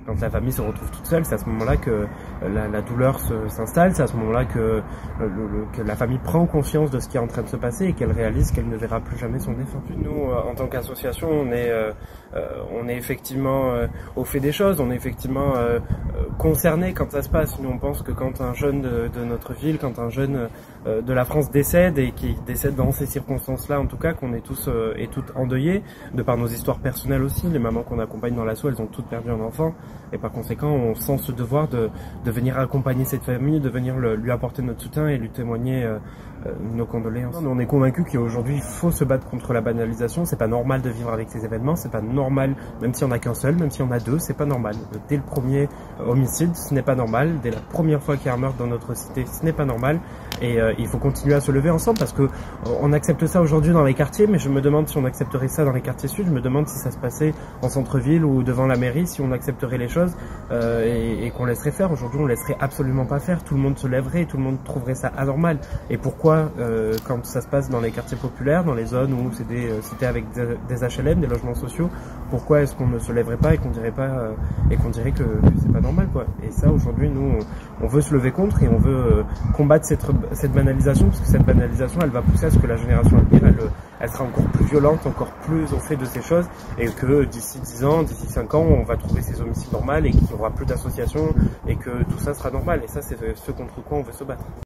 quand la famille se retrouve toute seule, c'est à ce moment-là que la douleur s'installe, c'est à ce moment-là que la famille prend conscience de ce qui est en train de se passer et qu'elle réalise qu'elle ne verra plus jamais son défunt. Nous, en tant qu'association, on est effectivement au fait des choses, on est effectivement concernés quand ça se passe. Nous, on pense que quand un jeune de notre ville, quand un jeune de la France décède, et qui décède dans ces circonstances-là, en tout cas, qu'on est tous et toutes endeuillés, de par nos histoires personnelles aussi. Les mamans qu'on accompagne dans l'asso, elles ont toutes perdu un enfant, et par conséquent, on sent ce devoir de venir accompagner cette famille, de venir lui apporter notre soutien et lui témoigner nos condoléances. On est convaincus qu'aujourd'hui, il faut se battre contre la banalisation. C'est pas normal de vivre avec ces événements, c'est pas normal, même si on a qu'un seul, même si on a deux, c'est pas normal. Dès le premier homicide, ce n'est pas normal. Dès la première fois qu'il y a un meurtre dans notre cité, ce n'est pas normal. Et il faut continuer à se lever ensemble, parce que on accepte ça aujourd'hui dans les quartiers, mais je me demande si on accepterait ça dans les quartiers sud. Je me demande si ça se passait en centre-ville ou devant la mairie, si on accepterait les choses et qu'on laisserait faire. Aujourd'hui, on laisserait absolument pas faire. Tout le monde se lèverait, tout le monde trouverait ça anormal. Et pourquoi, quand ça se passe dans les quartiers populaires, dans les zones où c'est des cités avec des HLM, des logements sociaux, pourquoi est-ce qu'on ne se lèverait pas et qu'on dirait pas et qu'on dirait que c'est pas normal, quoi. Et ça, aujourd'hui, nous, on veut se lever contre, et on veut combattre cette banalisation, parce que cette banalisation, elle va pousser à ce que la génération à venir, elle sera encore plus violente, encore plus au fait de ces choses, et que d'ici 10 ans, d'ici 5 ans, on va trouver ces homicides normaux et qu'il n'y aura plus d'associations et que tout ça sera normal. Et ça, c'est ce contre quoi on veut se battre.